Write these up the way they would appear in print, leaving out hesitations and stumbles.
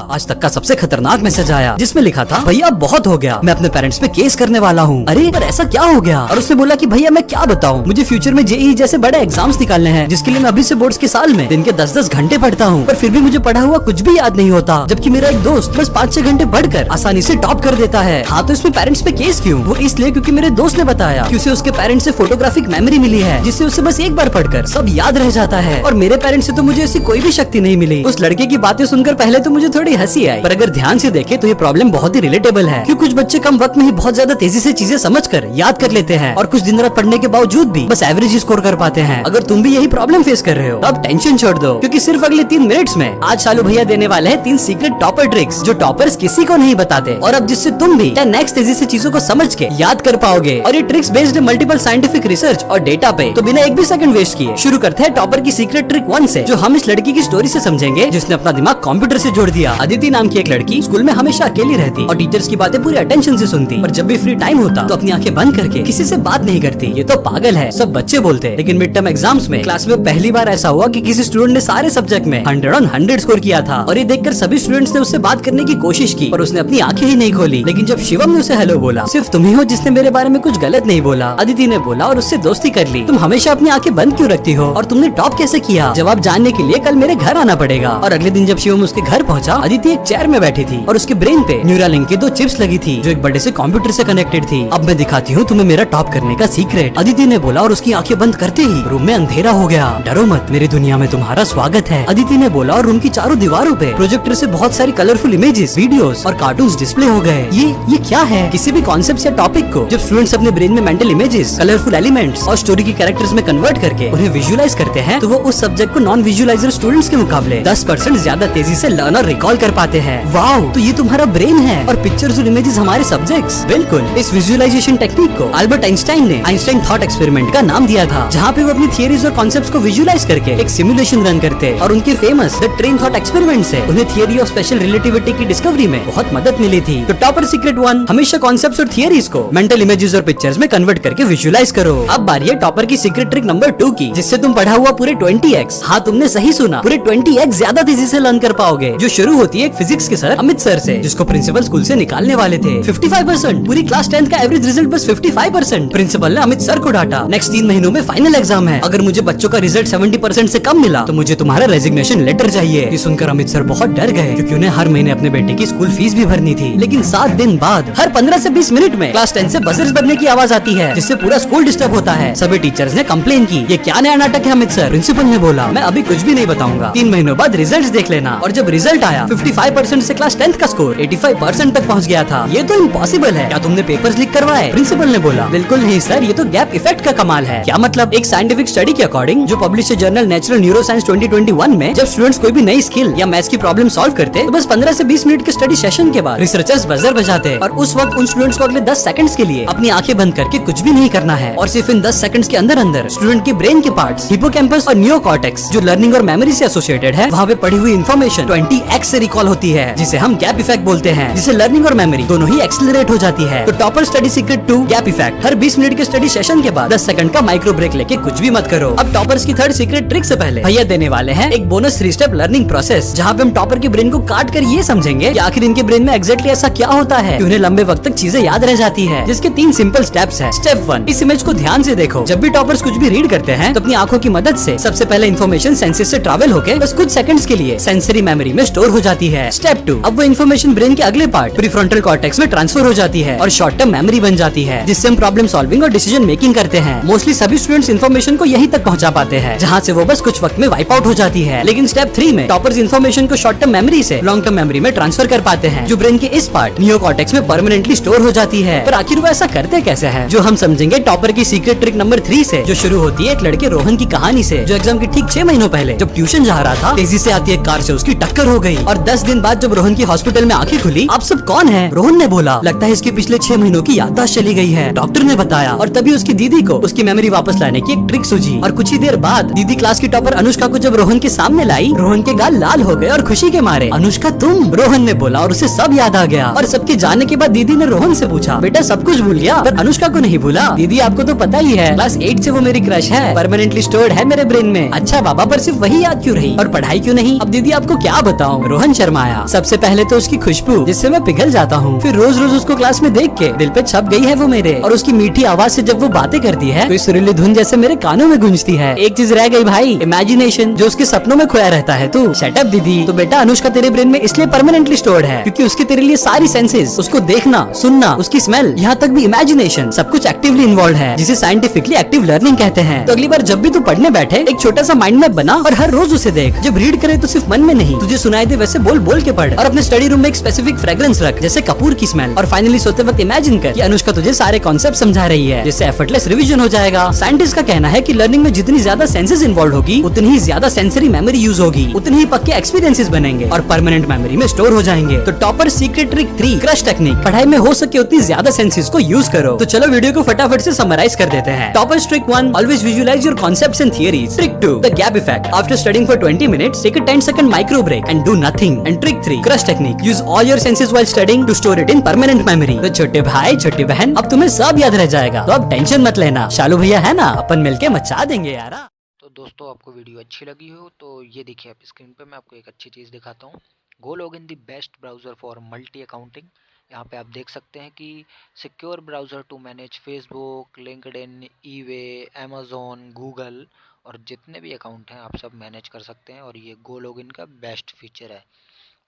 आज तक का सबसे खतरनाक मैसेज आया जिसमें लिखा था भैया बहुत हो गया, मैं अपने पेरेंट्स पे केस करने वाला हूँ। अरे पर ऐसा क्या हो गया? और उसने बोला कि भैया मैं क्या बताऊँ, मुझे फ्यूचर में जेईई जैसे बड़े एग्जाम्स निकालने हैं जिसके लिए मैं अभी से बोर्ड्स के साल में दिन के 10-10 घंटे पढ़ता हूँ, पर फिर भी मुझे पढ़ा हुआ कुछ भी याद नहीं होता, जबकि मेरा एक दोस्त बस 5-6 घंटे पढ़कर आसानी से टॉप कर देता है। हाँ तो इसमें पेरेंट्स पे केस क्यों? वो इसलिए क्योंकि मेरे दोस्त ने बताया कि उसे उसके पेरेंट्स से फोटोग्राफिक मेमोरी मिली है जिससे उसे बस एक बार पढ़कर सब याद रह जाता है, और मेरे पेरेंट्स से तो मुझे ऐसी कोई भी शक्ति नहीं मिली। उस लड़के की बातें सुनकर पहले तो मुझे थोड़ी हंसी आई, पर अगर ध्यान से देखे तो ये प्रॉब्लम बहुत ही रिलेटेबल है, क्योंकि कुछ बच्चे कम वक्त में ही बहुत ज्यादा तेजी से चीजें समझकर याद कर लेते हैं और कुछ दिन रात पढ़ने के बावजूद भी बस एवरेज स्कोर कर पाते हैं। अगर तुम भी यही प्रॉब्लम फेस कर रहे हो तो अब टेंशन छोड़ दो, क्योंकि सिर्फ अगले 3 मिनट्स में आज शालू भैया देने वाले हैं 3 सीक्रेट टॉपर ट्रिक्स जो टॉपर्स किसी को नहीं बताते, और अब जिससे तुम भी 10x तेजी से चीजों को समझ के याद कर पाओगे। और ये ट्रिक्स बेस्ड है मल्टीपल साइंटिफिक रिसर्च और डेटा पे। तो बिना एक भी सेकंड वेस्ट किए शुरू करते हैं टॉपर की सीक्रेट ट्रिक 1 से, जो हम इस लड़की की स्टोरी से समझेंगे जिसने अपना दिमाग कंप्यूटर से जोड़ दिया। अदिति नाम की एक लड़की स्कूल में हमेशा अकेली रहती और टीचर्स की बातें पूरी अटेंशन से सुनती, पर जब भी फ्री टाइम होता तो अपनी आंखें बंद करके किसी से बात नहीं करती। ये तो पागल है, सब बच्चे बोलते। लेकिन मिड टर्म एग्जाम्स में क्लास में पहली बार ऐसा हुआ कि किसी स्टूडेंट ने सारे सब्जेक्ट में 100 on 100 स्कोर किया था, और ये देखकर सभी स्टूडेंट्स ने उससे बात करने की कोशिश की, पर उसने अपनी आंखें ही नहीं खोली। लेकिन जब शिवम ने उसे हेलो बोला, सिर्फ तुम ही हो जिसने मेरे बारे में कुछ गलत नहीं बोला, अदिति ने बोला और उससे दोस्ती कर ली। तुम हमेशा अपनी आंखें बंद क्यों रखती हो और तुमने टॉप कैसे किया? जवाब जानने के लिए कल मेरे घर आना पड़ेगा। और अगले दिन जब शिवम उसके घर पहुंचा, अदिति एक चेयर में बैठी थी और उसके ब्रेन पे न्यूरालिंक की 2 चिप्स लगी थी जो एक बड़े से कंप्यूटर से कनेक्टेड थी। अब मैं दिखाती हूँ तुम्हें मेरा टॉप करने का सीक्रेट, अदिति ने बोला, और उसकी आंखें बंद करते ही रूम में अंधेरा हो गया। डरो मत, मेरी दुनिया में तुम्हारा स्वागत है, अदिति ने बोला, और रूम की चारों दीवारों पे प्रोजेक्टर से बहुत सारी कलरफुल इमेजेस, वीडियोस और कार्टून्स डिस्प्ले हो गए। ये क्या है? किसी भी कॉन्सेप्ट या टॉपिक को जब स्टूडेंट्स अपने ब्रेन में मेंटल इमेजेस, कलरफुल एलिमेंट्स और स्टोरी की कैरेक्टर्स में कन्वर्ट करके उन्हें विजुअलाइज करते हैं, तो वो उस सब्जेक्ट को नॉन विजुअलाइजर स्टूडेंट्स के मुकाबले 10% ज्यादा तेजी से लर्न और रिकॉल कर पाते हैं। वाओ, तो ये तुम्हारा ब्रेन है और पिक्चर्स और इमेजेस हमारे सब्जेक्ट्स। बिल्कुल, इस विजुअलाइजेशन टेक्निक को अल्बर्ट आइंस्टाइन ने आइंस्टाइन थॉट एक्सपेरिमेंट का नाम दिया था, जहाँ पे वो अपनी थियरीज और कॉन्सेप्ट्स को विजुअलाइज करके एक सिमुलेशन रन करते, और उनके famous the train thought experiment से उन्हें थियरी ऑफ स्पेशल रिलेटिविटी की डिस्कवरी में बहुत मदद मिली थी। तो टॉपर सीक्रेट 1, हमेशा कॉन्सेप्ट्स और थियरीज को मेंटल इमेजेस और पिक्चर्स में कन्वर्ट करके विजुअलाइज करो। अब बारी है टॉपर की सीक्रेट ट्रिक नंबर 2 की, जिससे तुम पढ़ा हुआ पूरे 20x, हाँ तुमने सही सुना, पूरे 20x ज्यादा तेजी से लर्न कर पाओगे। जो शुरू होती है एक फिजिक्स के सर अमित सर से, जिसको प्रिंसिपल स्कूल से निकालने वाले थे। 55%, पूरी क्लास 10th का एवरेज रिजल्ट बस 55%। प्रिंसिपल ने अमित सर को डांटा। नेक्स्ट 3 महीनों में फाइनल एग्जाम है, अगर मुझे बच्चों का रिजल्ट 70% से कम मिला तो मुझे तुम्हारा रेजिग्नेशन लेटर चाहिए। ये सुनकर अमित सर बहुत डर गए, क्योंकि उन्हें हर महीने अपने बेटे की स्कूल फीस भी भरनी थी। लेकिन 7 दिन बाद हर 15 से 20 मिनट में क्लास 10 से बजर्स बजने की आवाज आती है, जिससे पूरा स्कूल डिस्टर्ब होता है। सभी टीचर्स ने कंप्लेन की, ये क्या नया नाटक है अमित सर? प्रिंसिपल ने बोला, मैं अभी कुछ भी नहीं बताऊंगा, 3 महीनों बाद रिजल्ट देख लेना। और जब रिजल्ट आया 55% से क्लास 10th का स्कोर 85% तक पहुंच गया था। ये तो इम्पॉसिबल है, क्या तुमने पेपर्स लीक करवाए? प्रिंसिपल ने बोला, बिल्कुल नहीं सर, ये तो गैप इफेक्ट का कमाल है। क्या मतलब? एक साइंटिफिक स्टडी के अकॉर्डिंग जो पब्लिश है जर्नल नेचुरल न्यूरोसाइंस 2021 में, जब स्टूडेंट्स कोई भी नई स्किल या मैथ्स की प्रॉब्लम सॉल्व करते तो बस 15 से 20 मिनट के स्टडी सेशन के बाद रिसर्चर्स बजर बजाते, और उस वक्त उन स्टूडेंट्स को अगले 10 सेकंड्स के लिए अपनी आंखें बंद करके कुछ भी नहीं करना है, और सिर्फ इन 10 सेकंड्स के अंदर अंदर स्टूडेंट के ब्रेन के पार्ट्स, हिपोकैम्पस और नियोकॉर्टेक्स जो लर्निंग और मेमोरी से एसोसिएटेड है, वहाँ पे पढ़ी हुई इन्फॉर्मेशन 20x से रिकॉल होती है, जिसे हम गैप इफेक्ट बोलते हैं, जिसे लर्निंग और मेमोरी दोनों ही एक्सेलरेट हो जाती है। तो topper study secret 2 gap effect, हर 20 मिनट के स्टडी सेशन के बाद 10 सेकंड का माइक्रो ब्रेक लेके कुछ भी मत करो। अब टॉपर्स की 3rd सीक्रेट ट्रिक से पहले भैया देने वाले हैं एक बोनस 3 स्टेप लर्निंग प्रोसेस, जहाँ पे हम टॉपर के ब्रेन को काट कर ये समझेंगे कि आखिर इनके ब्रेन में एग्जैक्टली ऐसा क्या होता है कि उन्हें लंबे वक्त तक चीजें याद रह जाती है, जिसके 3 सिंपल स्टेप्स हैं। स्टेप 1, इस इमेज को ध्यान से देखो। जब भी टॉपर्स कुछ भी रीड करते हैं तो अपनी आंखों की मदद से सबसे पहले इन्फॉर्मेशन सेंसेस से ट्रैवल होकर बस कुछ सेकंड्स के लिए सेंसरी मेमोरी में स्टोर हो जाती है। स्टेप 2, अब वो इन्फॉर्मेशन ब्रेन के अगले पार्ट प्रीफ्रंटल कॉर्टेक्स में ट्रांसफर हो जाती है और शॉर्ट टर्म मेमोरी बन जाती है, जिससे हम प्रॉब्लम सॉल्विंग और डिसीजन मेकिंग करते हैं। मोस्टली सभी स्टूडेंट्स इन्फॉर्मेशन को यहीं तक पहुंचा पाते हैं, जहां से वो बस कुछ वक्त में वाइप आउट हो जाती है। लेकिन स्टेप 3 में टॉपर्स इन्फॉर्मेशन को शॉर्ट टर्म मेमोरी से लॉन्ग टर्म मेमोरी में ट्रांसफर कर पाते हैं, जो ब्रेन के इस पार्ट नियोकॉर्टेक्स में परमानेंटली स्टोर हो जाती है। पर आखिर वो ऐसा करते कैसे हैं, जो हम समझेंगे टॉपर की सीक्रेट ट्रिक नंबर 3 से, जो शुरू होती है एक लड़के रोहन की कहानी से, जो एग्जाम के ठीक 6 महीनों पहले जब ट्यूशन जा रहा था, तेजी से आती एक कार से उसकी टक्कर हो गई, और 10 दिन बाद जब रोहन की हॉस्पिटल में आंखें खुली, आप सब कौन है? रोहन ने बोला, लगता है इसके पिछले 6 महीनों की याददाश्त चली गई है, डॉक्टर ने बताया। और तभी उसकी दीदी को उसकी मेमोरी वापस लाने की एक ट्रिक सूझी, और कुछ ही देर बाद दीदी क्लास की टॉपर अनुष्का को जब रोहन के सामने लाई, रोहन के गाल लाल हो गए और खुशी के मारे, अनुष्का तुम? रोहन ने बोला, और उसे सब याद आ गया। और सबके जाने के बाद दीदी ने रोहन से पूछा, बेटा सब कुछ भूल गया पर अनुष्का को नहीं भूला? दीदी आपको तो पता ही है, क्लास 8 से वो मेरी क्रश है, परमानेंटली स्टोर्ड है मेरे ब्रेन में। अच्छा बाबा, पर सिर्फ वही याद क्यों रही और पढ़ाई क्यों नहीं? अब दीदी आपको क्या बताऊं? रोहन शर्माया। सबसे पहले तो उसकी खुशबू जिससे मैं पिघल जाता हूँ, फिर रोज रोज उसको क्लास में देख के दिल पे छप गई है वो मेरे। और उसकी मीठी आवाज से जब वो बातें करती है तो इस सुरीली धुन जैसे मेरे कानों में गूंजती है। एक चीज रह गई भाई, इमेजिनेशन, जो उसके सपनों में खोया रहता है। तू शट अप दीदी। तो बेटा अनुष्का तेरे ब्रेन में इसलिए परमानेंटली स्टोर्ड है क्योंकि उसके तेरे लिए सारी सेंसेस, उसको देखना, सुनना, उसकी स्मेल, यहाँ तक भी इमेजिनेशन, सब कुछ एक्टिवली इन्वॉल्व है, जिसे साइंटिफिकली एक्टिव लर्निंग कहते हैं। तो अगली बार जब भी तू पढ़ने बैठे एक छोटा सा माइंड मैप बना और हर रोज उसे देख। जब रीड करे तो सिर्फ मन में नहीं, तुझे सुनाई दे वैसे बोल बोल के पढ़। और अपने स्टडी रूम में एक स्पेसिफिक फ्रेग्रेंस रख, जैसे कपूर की स्मेल। और फाइनली सोते वक्त इमेजिन कर कि अनुष्का तुझे सारे कॉन्सेप्ट समझा रही है, जिससे एफर्टलेस रिवीजन हो जाएगा। साइंटिस्ट का कहना है कि लर्निंग में जितनी ज्यादा सेंसेस इन्वॉल्व होगी उतनी ही ज्यादा सेंसरी मेमोरी यूज होगी, उतने ही पक्के एक्सपीरियंसेस बनेंगे और परमानेंट मेमोरी में स्टोर हो जाएंगे। तो topper secret trick 3, crush technique. पढ़ाई में हो सके उतनी ज्यादा सेंसेस को यूज करो। तो चलो वीडियो को फटाफट से समराइज कर देते हैं। Toppers trick 1, always visualise your concepts and theories. Trick 2, the gap effect. After studying for 20 minutes take a 10 second micro break and do nothing. And trick 3, crush technique. Use all your senses while studying to store it in permanent memory. तो छोटे भाई छोटी बहन, अब तुम्हें सब याद रह जाएगा, तो अब टेंशन मत लेना। शालू भैया है ना, अपन मिलके मचा देंगे यार। तो दोस्तों आपको वीडियो अच्छी लगी हो तो ये देखिए आप स्क्रीन पे मैं आपको एक अच्छी चीज़ दिखाता हूँ। Go log in the best browser for multi accounting. यहाँ पे आप देख सकते हैं कि secure browser to manage Facebook, LinkedIn, eBay, Amazon, Google और जितने भी अकाउंट हैं आप सब मैनेज कर सकते हैं। और ये गो लॉग इन का बेस्ट फीचर है।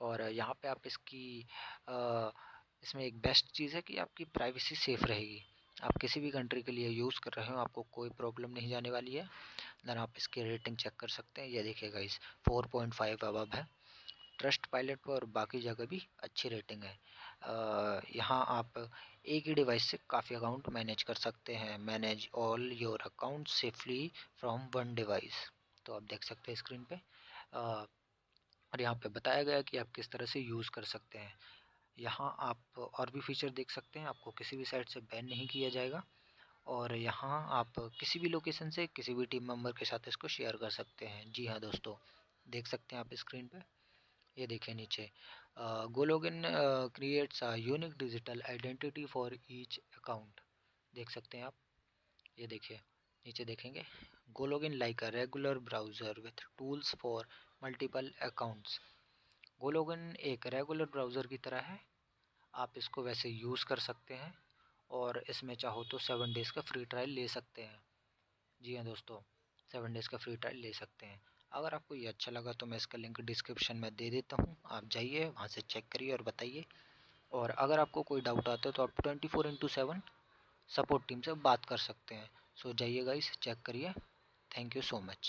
और यहाँ पे आप इसमें एक बेस्ट चीज़ है कि आपकी प्राइवेसी सेफ़ रहेगी। आप किसी भी कंट्री के लिए यूज़ कर रहे हो आपको कोई प्रॉब्लम नहीं जाने वाली है। देन आप इसकी रेटिंग चेक कर सकते हैं। ये देखिएगा इस 4.5 अबव है। ट्रस्ट पायलट पर और बाकी जगह भी अच्छी रेटिंग है। यहाँ आप एक ही डिवाइस से काफ़ी अकाउंट मैनेज कर सकते हैं। Manage all your account safely from one device. तो आप देख सकते हैं स्क्रीन पे। और यहाँ पे बताया गया कि आप किस तरह से यूज़ कर सकते हैं। यहाँ आप और भी फीचर देख सकते हैं, आपको किसी भी साइट से बैन नहीं किया जाएगा। और यहाँ आप किसी भी लोकेशन से किसी भी टीम मेंबर के साथ इसको शेयर कर सकते हैं। जी हाँ दोस्तों, देख सकते हैं आप स्क्रीन पे। ये देखिए नीचे Go login creates a unique digital identity for each account. देख सकते हैं आप। ये देखिए नीचे देखेंगे, Go login like a regular browser with tools for multiple accounts. Go login एक रेगुलर ब्राउज़र की तरह है, आप इसको वैसे यूज़ कर सकते हैं। और इसमें चाहो तो 7 डेज़ का फ्री ट्रायल ले सकते हैं। जी हाँ दोस्तों, 7 डेज़ का फ्री ट्रायल ले सकते हैं। अगर आपको ये अच्छा लगा तो मैं इसका लिंक डिस्क्रिप्शन में दे देता हूँ, आप जाइए वहाँ से चेक करिए और बताइए। और अगर आपको कोई डाउट आता है तो आप 24/7 सपोर्ट टीम से बात कर सकते हैं। सो जाइए गाइस, चेक करिए। Thank you so much.